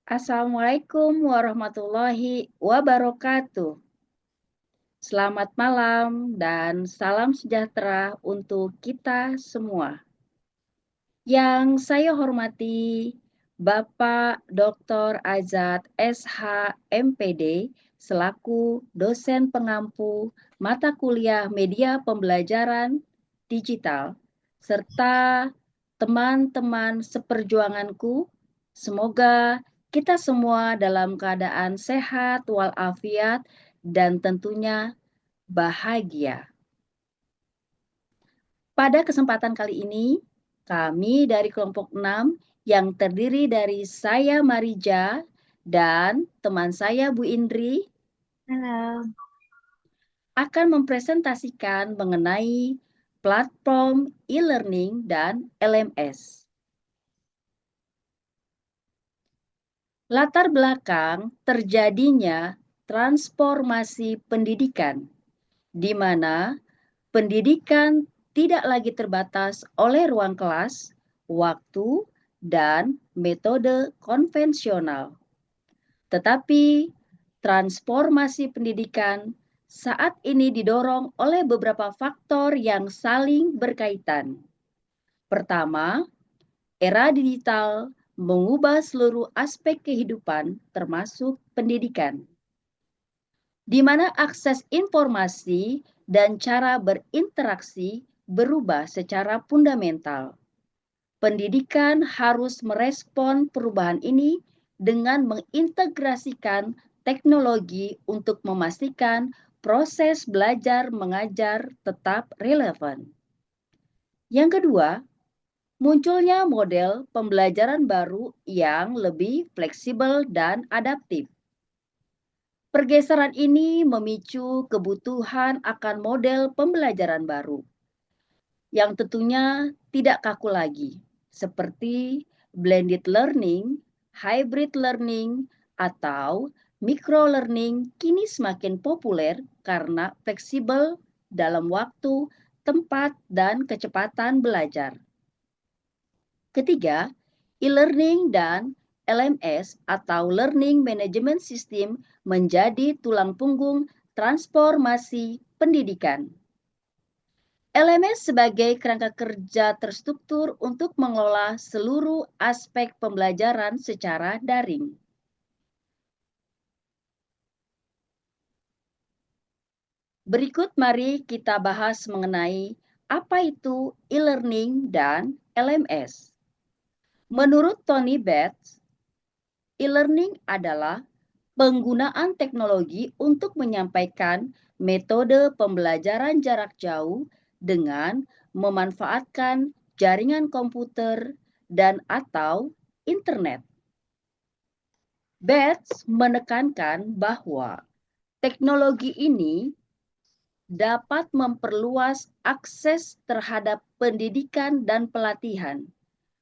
Assalamualaikum warahmatullahi wabarakatuh. Selamat malam dan salam sejahtera untuk kita semua. Yang saya hormati Bapak Dr. Azad SH MPD selaku dosen pengampu mata kuliah media pembelajaran digital serta teman-teman seperjuanganku. Semoga kita semua dalam keadaan sehat walafiat dan tentunya bahagia. Pada kesempatan kali ini, kami dari kelompok 6 yang terdiri dari saya Marija dan teman saya Bu Indri Halo. akan mempresentasikan mengenai platform e-learning dan LMS. Latar belakang terjadinya transformasi pendidikan, di mana pendidikan tidak lagi terbatas oleh ruang kelas, waktu, dan metode konvensional. Tetapi transformasi pendidikan saat ini didorong oleh beberapa faktor yang saling berkaitan. Pertama, era digital mengubah seluruh aspek kehidupan termasuk pendidikan, di mana akses informasi dan cara berinteraksi berubah secara fundamental. Pendidikan harus merespon perubahan ini dengan mengintegrasikan teknologi untuk memastikan proses belajar mengajar tetap relevan. Yang kedua, munculnya model pembelajaran baru yang lebih fleksibel dan adaptif. Pergeseran ini memicu kebutuhan akan model pembelajaran baru yang tentunya tidak kaku lagi, seperti blended learning, hybrid learning, atau micro learning kini semakin populer karena fleksibel dalam waktu, tempat, dan kecepatan belajar. Ketiga, e-learning dan LMS atau Learning Management System menjadi tulang punggung transformasi pendidikan. LMS sebagai kerangka kerja terstruktur untuk mengelola seluruh aspek pembelajaran secara daring. Berikut mari kita bahas mengenai apa itu e-learning dan LMS. Menurut Tony Bates, e-learning adalah penggunaan teknologi untuk menyampaikan metode pembelajaran jarak jauh dengan memanfaatkan jaringan komputer dan atau internet. Bates menekankan bahwa teknologi ini dapat memperluas akses terhadap pendidikan dan pelatihan,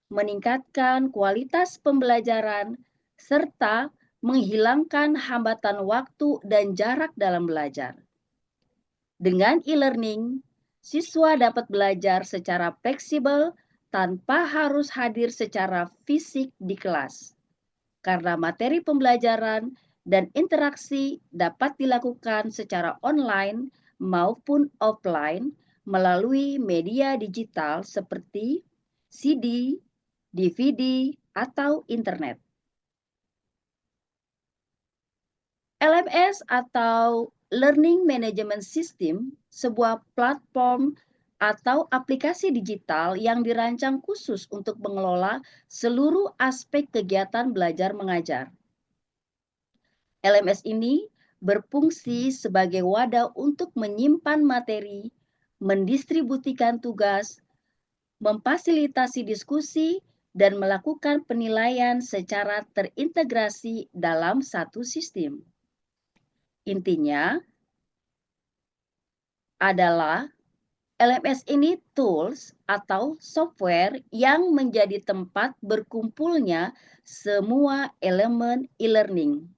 meningkatkan kualitas pembelajaran, serta menghilangkan hambatan waktu dan jarak dalam belajar. Dengan e-learning, siswa dapat belajar secara fleksibel tanpa harus hadir secara fisik di kelas, karena materi pembelajaran dan interaksi dapat dilakukan secara online maupun offline melalui media digital seperti CD, DVD, atau internet. LMS atau Learning Management System, sebuah platform atau aplikasi digital yang dirancang khusus untuk mengelola seluruh aspek kegiatan belajar mengajar. LMS ini berfungsi sebagai wadah untuk menyimpan materi, mendistribusikan tugas, memfasilitasi diskusi, dan melakukan penilaian secara terintegrasi dalam satu sistem. Intinya adalah LMS ini tools atau software yang menjadi tempat berkumpulnya semua elemen e-learning.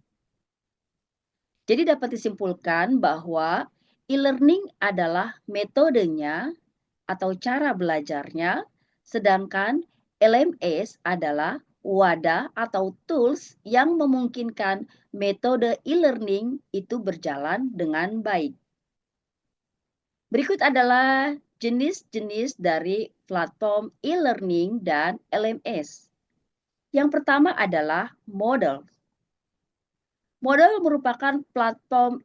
Jadi dapat disimpulkan bahwa e-learning adalah metodenya atau cara belajarnya, sedangkan LMS adalah wadah atau tools yang memungkinkan metode e-learning itu berjalan dengan baik. Berikut adalah jenis-jenis dari platform e-learning dan LMS. Yang pertama adalah Moodle. Moodle merupakan platform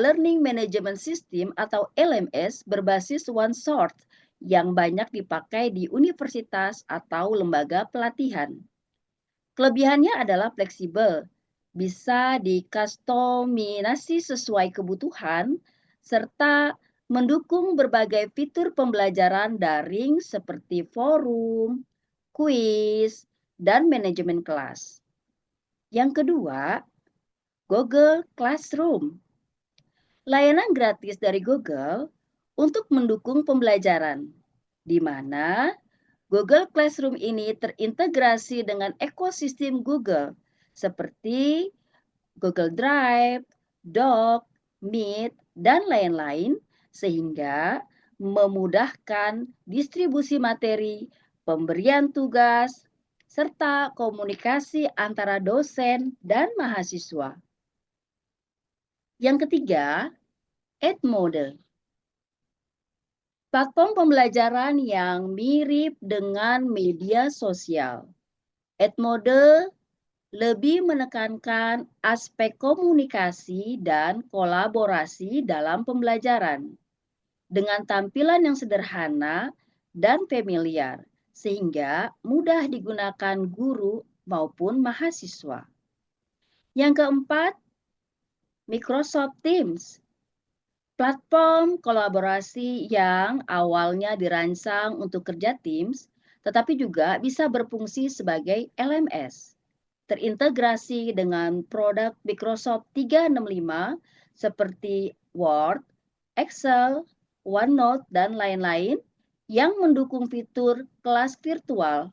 learning management system atau LMS berbasis OneSource yang banyak dipakai di universitas atau lembaga pelatihan. Kelebihannya adalah fleksibel, bisa dikustomisasi sesuai kebutuhan, serta mendukung berbagai fitur pembelajaran daring seperti forum, kuis, dan manajemen kelas. Yang kedua, Google Classroom. Layanan gratis dari Google untuk mendukung pembelajaran, di mana Google Classroom ini terintegrasi dengan ekosistem Google seperti Google Drive, Doc, Meet, dan lain-lain sehingga memudahkan distribusi materi, pemberian tugas, serta komunikasi antara dosen dan mahasiswa. Yang ketiga, Edmodo. Platform pembelajaran yang mirip dengan media sosial. Edmodo lebih menekankan aspek komunikasi dan kolaborasi dalam pembelajaran dengan tampilan yang sederhana dan familiar sehingga mudah digunakan guru maupun mahasiswa. Yang keempat, Microsoft Teams. Platform kolaborasi yang awalnya dirancang untuk kerja Teams, tetapi juga bisa berfungsi sebagai LMS. Terintegrasi dengan produk Microsoft 365 seperti Word, Excel, OneNote, dan lain-lain yang mendukung fitur kelas virtual,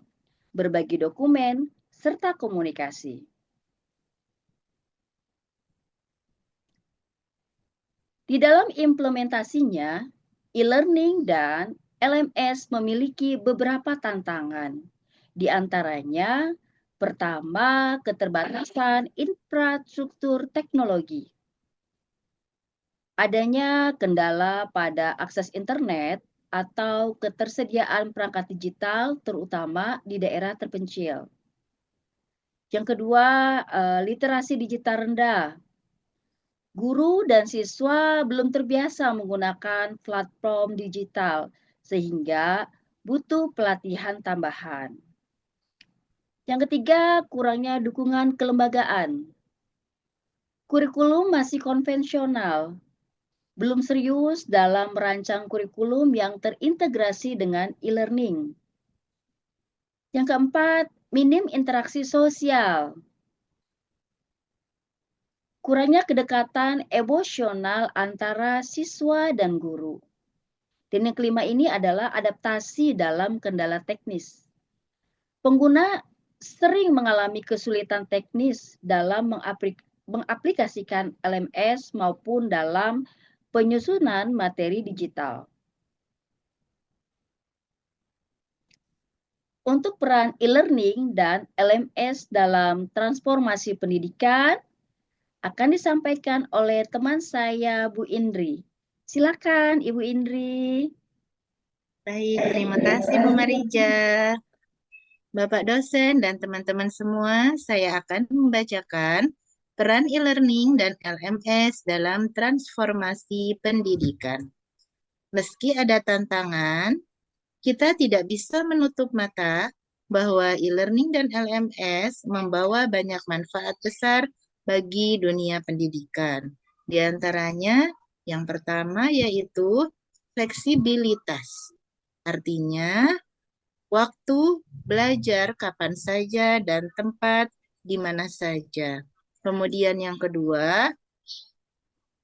berbagi dokumen, serta komunikasi. Di dalam implementasinya, e-learning dan LMS memiliki beberapa tantangan. Di antaranya, pertama, keterbatasan infrastruktur teknologi. Adanya kendala pada akses internet atau ketersediaan perangkat digital, terutama di daerah terpencil. Yang kedua, literasi digital rendah. Guru dan siswa belum terbiasa menggunakan platform digital, sehingga butuh pelatihan tambahan. Yang ketiga, kurangnya dukungan kelembagaan. Kurikulum masih konvensional, belum serius dalam merancang kurikulum yang terintegrasi dengan e-learning. Yang keempat, minim interaksi sosial. Kurangnya kedekatan emosional antara siswa dan guru. Dan yang kelima ini adalah adaptasi dalam kendala teknis. Pengguna sering mengalami kesulitan teknis dalam mengaplikasikan LMS maupun dalam penyusunan materi digital. Untuk peran e-learning dan LMS dalam transformasi pendidikan, akan disampaikan oleh teman saya, Bu Indri. Silakan, Ibu Indri. Baik, terima kasih Bu Marija. Bapak dosen dan teman-teman semua, saya akan membacakan peran e-learning dan LMS dalam transformasi pendidikan. Meski ada tantangan, kita tidak bisa menutup mata bahwa e-learning dan LMS membawa banyak manfaat besar bagi dunia pendidikan. Di antaranya, yang pertama yaitu fleksibilitas. Artinya, waktu belajar kapan saja dan tempat di mana saja. Kemudian yang kedua,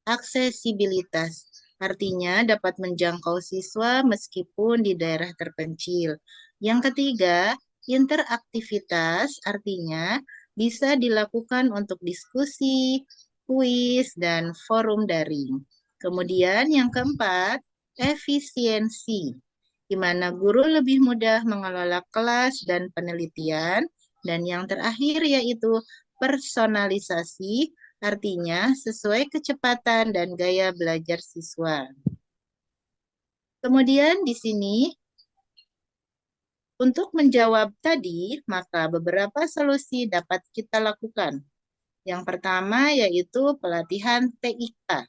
aksesibilitas. Artinya dapat menjangkau siswa meskipun di daerah terpencil. Yang ketiga, interaktivitas artinya bisa dilakukan untuk diskusi, kuis, dan forum daring. Kemudian yang keempat, efisiensi. di mana guru lebih mudah mengelola kelas dan penelitian. Dan yang terakhir yaitu personalisasi, artinya sesuai kecepatan dan gaya belajar siswa. Kemudian di sini, untuk menjawab tadi, maka beberapa solusi dapat kita lakukan. Yang pertama yaitu pelatihan TIK,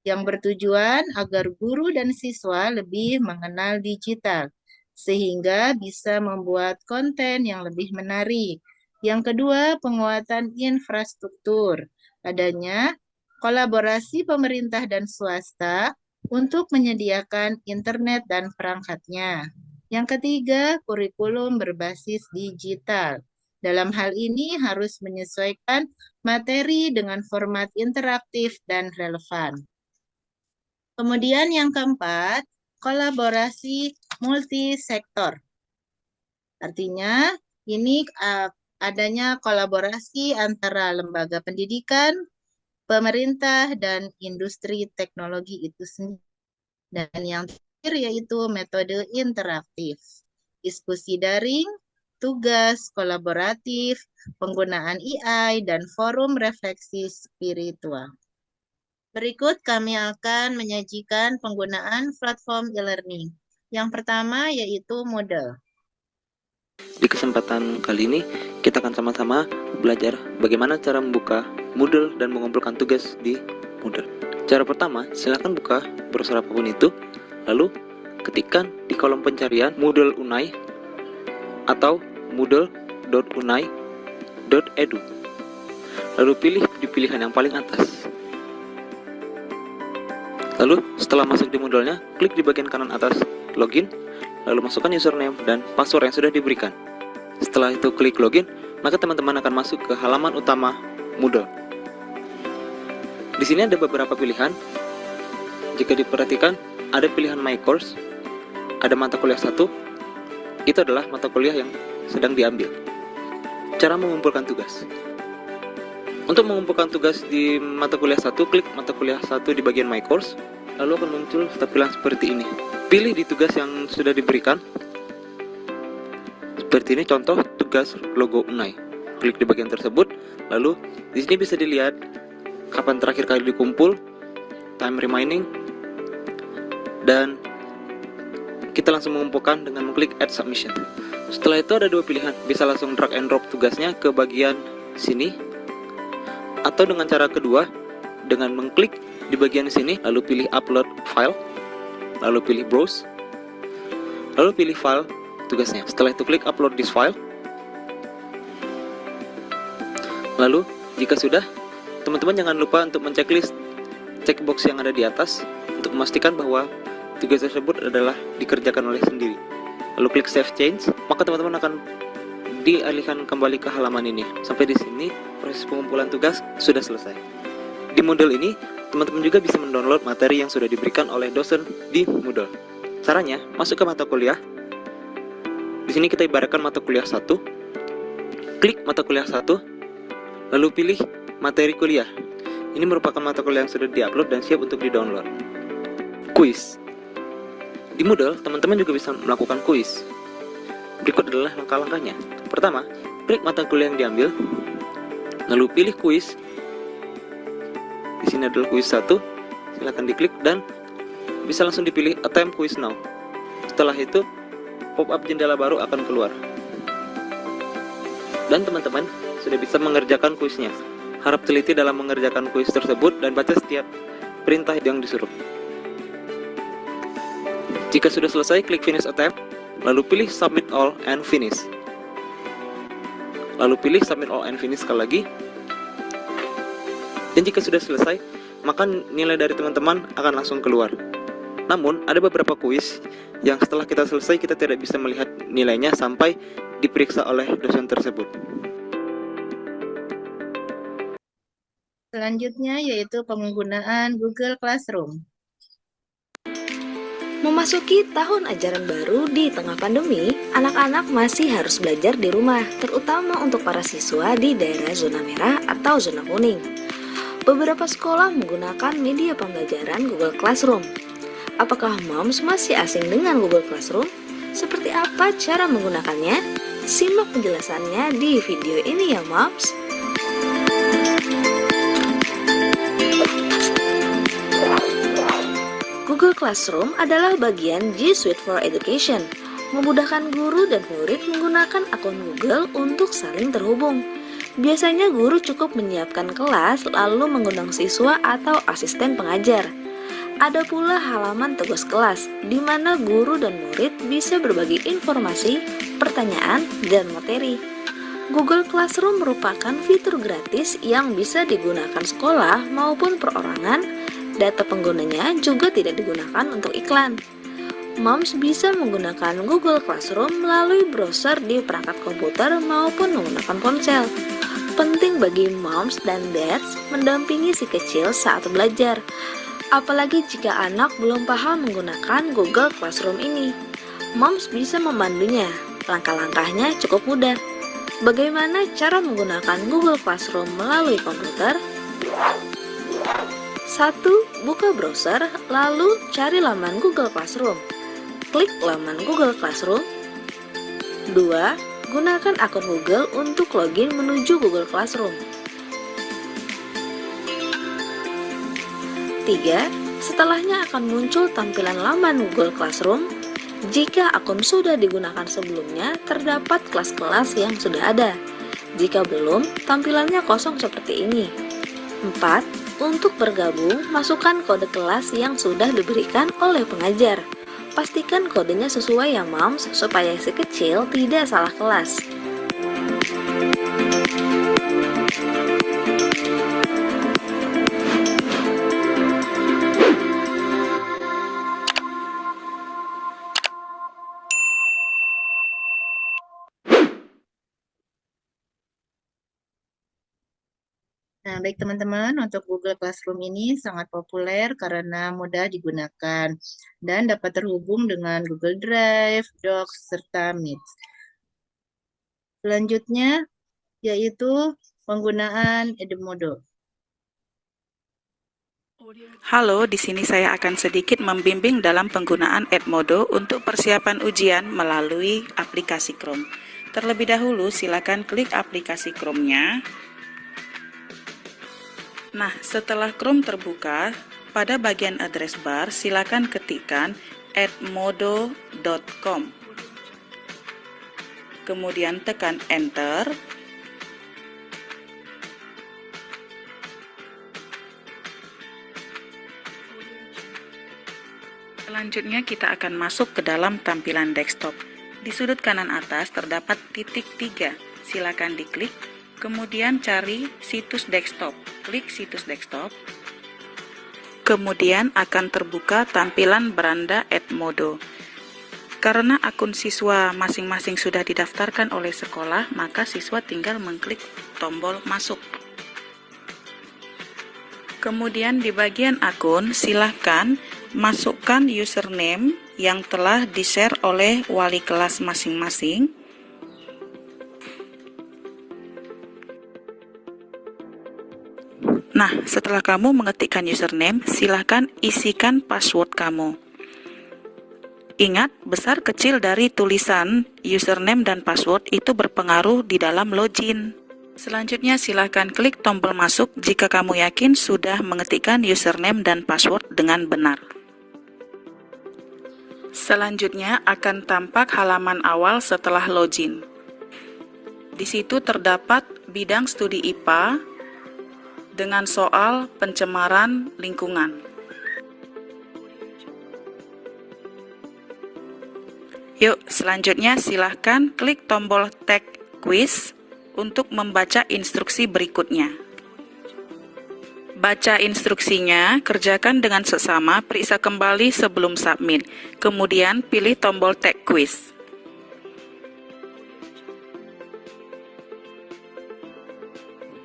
yang bertujuan agar guru dan siswa lebih mengenal digital, sehingga bisa membuat konten yang lebih menarik. Yang kedua, penguatan infrastruktur. Adanya kolaborasi pemerintah dan swasta untuk menyediakan internet dan perangkatnya. Yang ketiga, kurikulum berbasis digital. Dalam hal ini harus menyesuaikan materi dengan format interaktif dan relevan. Kemudian yang keempat, kolaborasi multisektor. Artinya, ini adanya kolaborasi antara lembaga pendidikan, pemerintah, dan industri teknologi itu sendiri. Dan yang terakhir yaitu metode interaktif, diskusi daring, tugas kolaboratif, penggunaan AI, dan forum refleksi spiritual. Berikut kami akan menyajikan penggunaan platform e-learning. Yang pertama yaitu Moodle. Di kesempatan kali ini, kita akan sama-sama belajar bagaimana cara membuka Moodle dan mengumpulkan tugas di Moodle. Cara pertama, silakan buka browser apapun itu, lalu ketikkan di kolom pencarian Moodle Unai atau moodle.unai.edu. Lalu pilih di pilihan yang paling atas. Lalu setelah masuk di Moodle-nya, klik di bagian kanan atas login, lalu masukkan username dan password yang sudah diberikan. Setelah itu klik login, maka teman-teman akan masuk ke halaman utama Moodle. Di sini ada beberapa pilihan. Jika diperhatikan, ada pilihan My Course, ada mata kuliah 1, itu adalah mata kuliah yang sedang diambil. Cara mengumpulkan tugas. Untuk mengumpulkan tugas di mata kuliah 1, klik mata kuliah 1 di bagian My Course, lalu akan muncul tampilan seperti ini. Pilih di tugas yang sudah diberikan. Seperti ini contoh tugas logo Unai. Klik di bagian tersebut, lalu di sini bisa dilihat kapan terakhir kali dikumpul, time remaining, dan kita langsung mengumpulkan dengan mengklik Add Submission. Setelah itu ada dua pilihan, bisa langsung drag and drop tugasnya ke bagian sini, atau dengan cara kedua, dengan mengklik di bagian sini, lalu pilih Upload File, lalu pilih Browse, lalu pilih file tugasnya. Setelah itu klik Upload this file. Lalu, jika sudah, teman-teman jangan lupa untuk menceklis checkbox yang ada di atas untuk memastikan bahwa tugas tersebut adalah dikerjakan oleh sendiri. Lalu klik Save Change, maka teman-teman akan dialihkan kembali ke halaman ini. Sampai di sini proses pengumpulan tugas sudah selesai. Di Moodle ini, teman-teman juga bisa mendownload materi yang sudah diberikan oleh dosen di Moodle. Caranya, masuk ke mata kuliah. Di sini kita ibaratkan mata kuliah 1. Klik mata kuliah 1, lalu pilih materi kuliah. Ini merupakan mata kuliah yang sudah diupload dan siap untuk di-download. Kuis. Di Moodle, teman-teman juga bisa melakukan kuis. Berikut adalah langkah-langkahnya. Pertama, klik mata kuliah yang diambil, lalu pilih kuis. Di sini adalah kuis 1, silakan diklik dan bisa langsung dipilih Attempt Quiz Now. Setelah itu, pop-up jendela baru akan keluar. Dan teman-teman sudah bisa mengerjakan kuisnya. Harap teliti dalam mengerjakan kuis tersebut dan baca setiap perintah yang disuruh. Jika sudah selesai, klik Finish Attempt, lalu pilih Submit All and Finish. Lalu pilih Submit All and Finish sekali lagi. Dan jika sudah selesai, maka nilai dari teman-teman akan langsung keluar. Namun, ada beberapa kuis yang setelah kita selesai, kita tidak bisa melihat nilainya sampai diperiksa oleh dosen tersebut. Selanjutnya yaitu penggunaan Google Classroom. Memasuki tahun ajaran baru di tengah pandemi, anak-anak masih harus belajar di rumah, terutama untuk para siswa di daerah zona merah atau zona kuning. Beberapa sekolah menggunakan media pembelajaran Google Classroom. Apakah Moms masih asing dengan Google Classroom? Seperti apa cara menggunakannya? Simak penjelasannya di video ini ya Moms. Google Classroom adalah bagian G Suite for Education, memudahkan guru dan murid menggunakan akun Google untuk saling terhubung. Biasanya guru cukup menyiapkan kelas lalu mengundang siswa atau asisten pengajar. Ada pula halaman tugas kelas, di mana guru dan murid bisa berbagi informasi, pertanyaan, dan materi. Google Classroom merupakan fitur gratis yang bisa digunakan sekolah maupun perorangan. Data penggunanya juga tidak digunakan untuk iklan. Moms bisa menggunakan Google Classroom melalui browser di perangkat komputer maupun menggunakan ponsel. Penting bagi moms dan dads mendampingi si kecil saat belajar, apalagi jika anak belum paham menggunakan Google Classroom ini. Moms bisa memandunya, langkah-langkahnya cukup mudah. Bagaimana cara menggunakan Google Classroom melalui komputer? 1. Buka browser, lalu cari laman Google Classroom. Klik laman Google Classroom. 2. Gunakan akun Google untuk login menuju Google Classroom. 3. Setelahnya akan muncul tampilan laman Google Classroom. Jika akun sudah digunakan sebelumnya, terdapat kelas-kelas yang sudah ada. Jika belum, tampilannya kosong seperti ini. 4. Untuk bergabung, masukkan kode kelas yang sudah diberikan oleh pengajar. Pastikan kodenya sesuai ya Moms, supaya si kecil tidak salah kelas. Nah, baik teman-teman, untuk Google Classroom ini sangat populer karena mudah digunakan dan dapat terhubung dengan Google Drive, Docs, serta Meet. Selanjutnya yaitu penggunaan Edmodo. Halo, di sini saya akan sedikit membimbing dalam penggunaan Edmodo untuk persiapan ujian melalui aplikasi Chrome. Terlebih dahulu, silakan klik aplikasi Chrome-nya. Nah, setelah Chrome terbuka, pada bagian address bar silakan ketikkan edmodo.com. Kemudian tekan Enter. Selanjutnya kita akan masuk ke dalam tampilan desktop. Di sudut kanan atas terdapat titik 3. Silakan diklik. Kemudian cari situs desktop, klik situs desktop. Kemudian akan terbuka tampilan beranda Edmodo. Karena akun siswa masing-masing sudah didaftarkan oleh sekolah, maka siswa tinggal mengklik tombol masuk. Kemudian di bagian akun, silahkan masukkan username yang telah di-share oleh wali kelas masing-masing. Nah, setelah kamu mengetikkan username, silahkan isikan password kamu. Ingat, besar kecil dari tulisan username dan password itu berpengaruh di dalam login. Selanjutnya, silahkan klik tombol masuk jika kamu yakin sudah mengetikkan username dan password dengan benar. Selanjutnya akan tampak halaman awal setelah login. Di situ terdapat bidang studi IPA dengan soal pencemaran lingkungan. Yuk, selanjutnya silahkan klik tombol tag quiz untuk membaca instruksi berikutnya. Baca instruksinya, kerjakan dengan seksama, periksa kembali sebelum submit. Kemudian pilih tombol tag quiz.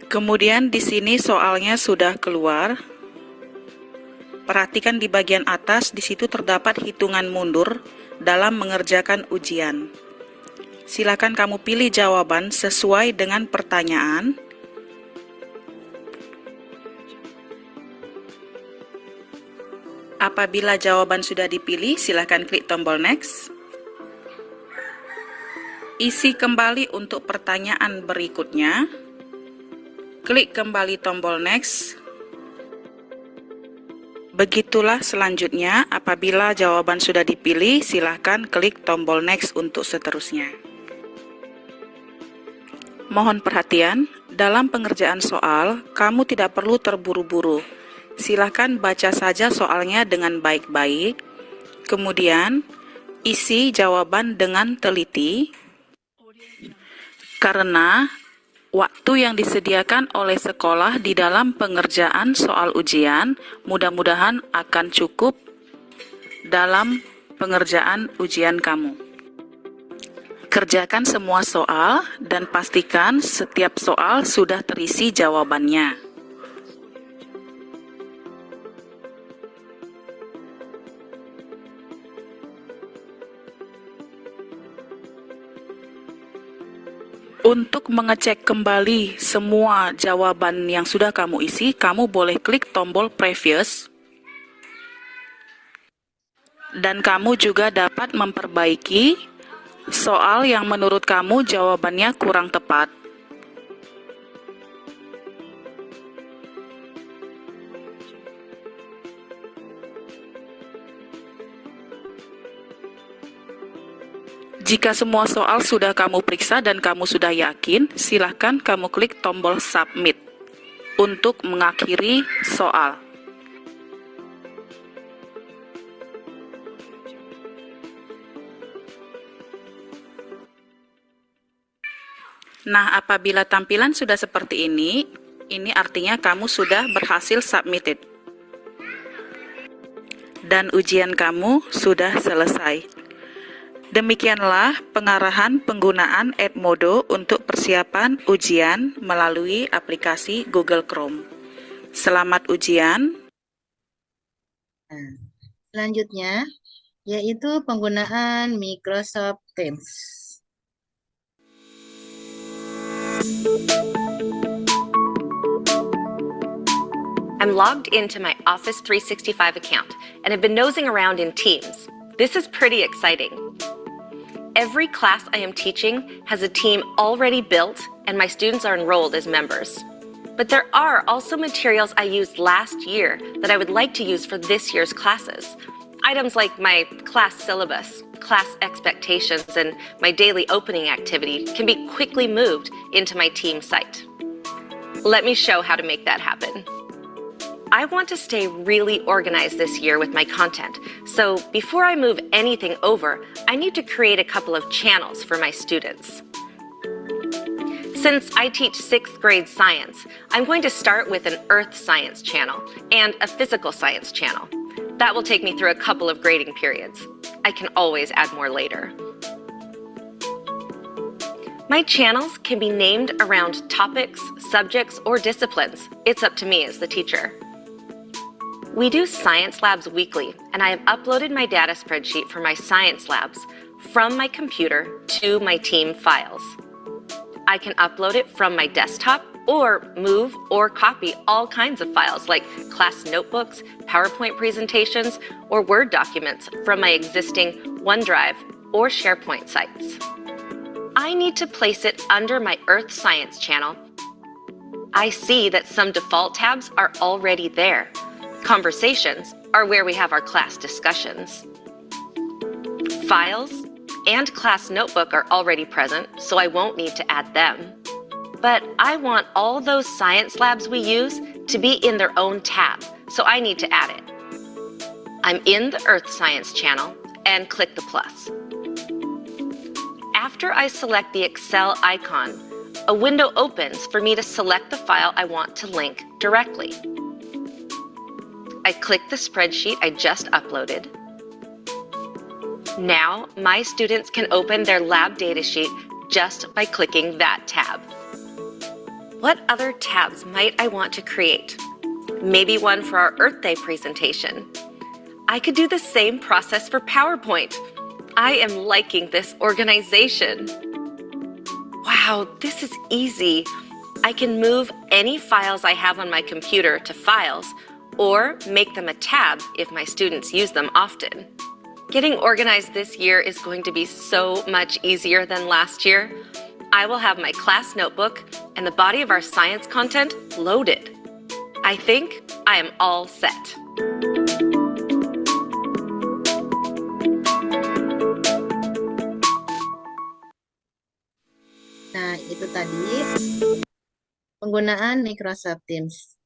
Kemudian di sini soalnya sudah keluar. Perhatikan di bagian atas, di situ terdapat hitungan mundur dalam mengerjakan ujian. Silakan kamu pilih jawaban sesuai dengan pertanyaan. Apabila jawaban sudah dipilih, silakan klik tombol next. Isi kembali untuk pertanyaan berikutnya. Klik kembali tombol next. Begitulah selanjutnya, apabila jawaban sudah dipilih, silakan klik tombol next untuk seterusnya. Mohon perhatian, dalam pengerjaan soal, kamu tidak perlu terburu-buru. Silakan baca saja soalnya dengan baik-baik, kemudian isi jawaban dengan teliti, karena waktu yang disediakan oleh sekolah di dalam pengerjaan soal ujian mudah-mudahan akan cukup dalam pengerjaan ujian kamu. Kerjakan semua soal dan pastikan setiap soal sudah terisi jawabannya. Untuk mengecek kembali semua jawaban yang sudah kamu isi, kamu boleh klik tombol Previous. Dan kamu juga dapat memperbaiki soal yang menurut kamu jawabannya kurang tepat. Jika semua soal sudah kamu periksa dan kamu sudah yakin, silahkan kamu klik tombol Submit untuk mengakhiri soal. Nah, apabila tampilan sudah seperti ini artinya kamu sudah berhasil submitted. Dan ujian kamu sudah selesai. Demikianlah pengarahan penggunaan Edmodo untuk persiapan ujian melalui aplikasi Google Chrome. Selamat ujian. Nah, selanjutnya yaitu penggunaan Microsoft Teams. I'm logged into my Office 365 account and have been nosing around in Teams. This is pretty exciting. Every class I am teaching has a team already built and my students are enrolled as members. But there are also materials I used last year that I would like to use for this year's classes. Items like my class syllabus, class expectations, and my daily opening activity can be quickly moved into my team site. Let me show how to make that happen. I want to stay really organized this year with my content, so before I move anything over, I need to create a couple of channels for my students. Since I teach 6th grade science, I'm going to start with an earth science channel and a physical science channel. That will take me through a couple of grading periods. I can always add more later. My channels can be named around topics, subjects, or disciplines. It's up to me as the teacher. We do science labs weekly, and I have uploaded my data spreadsheet for my science labs from my computer to my team files. I can upload it from my desktop or move or copy all kinds of files like class notebooks, PowerPoint presentations, or Word documents from my existing OneDrive or SharePoint sites. I need to place it under my Earth Science channel. I see that some default tabs are already there. Conversations are where we have our class discussions. Files and class notebook are already present, so I won't need to add them. But I want all those science labs we use to be in their own tab, so I need to add it. I'm in the Earth Science channel and click the plus. After I select the Excel icon, a window opens for me to select the file I want to link directly. I click the spreadsheet I just uploaded. Now, my students can open their lab datasheet just by clicking that tab. What other tabs might I want to create? Maybe one for our Earth Day presentation. I could do the same process for PowerPoint. I am liking this organization. Wow, this is easy. I can move any files I have on my computer to files, or make them a tab if my students use them often. Getting organized this year is going to be so much easier than last year. I will have my class notebook and the body of our science content loaded. I think I am all set. Nah, itu tadi penggunaan Microsoft Teams.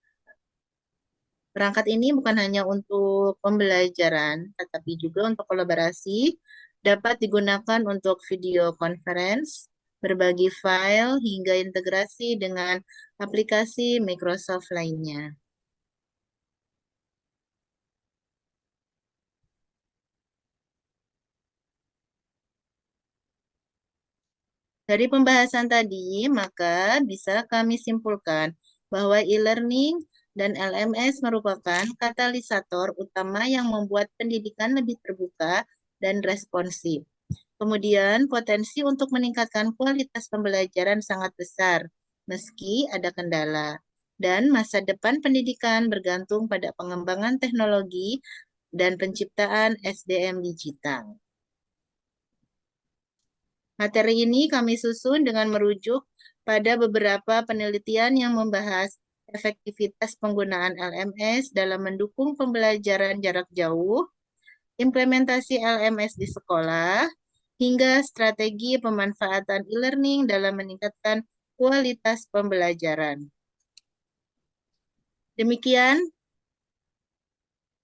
Perangkat ini bukan hanya untuk pembelajaran, tetapi juga untuk kolaborasi, dapat digunakan untuk video conference, berbagi file, hingga integrasi dengan aplikasi Microsoft lainnya. Dari pembahasan tadi, maka bisa kami simpulkan bahwa e-learning dan LMS merupakan katalisator utama yang membuat pendidikan lebih terbuka dan responsif. Kemudian, potensi untuk meningkatkan kualitas pembelajaran sangat besar, meski ada kendala. Dan masa depan pendidikan bergantung pada pengembangan teknologi dan penciptaan SDM digital. Materi ini kami susun dengan merujuk pada beberapa penelitian yang membahas efektivitas penggunaan LMS dalam mendukung pembelajaran jarak jauh, implementasi LMS di sekolah, hingga strategi pemanfaatan e-learning dalam meningkatkan kualitas pembelajaran. Demikian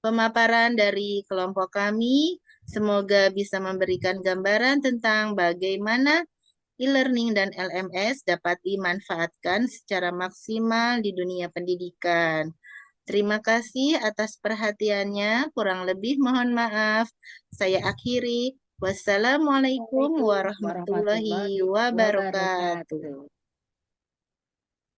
pemaparan dari kelompok kami. Semoga bisa memberikan gambaran tentang bagaimana e-learning dan LMS dapat dimanfaatkan secara maksimal di dunia pendidikan. Terima kasih atas perhatiannya. Kurang lebih mohon maaf. Saya akhiri. Wassalamualaikum warahmatullahi wabarakatuh.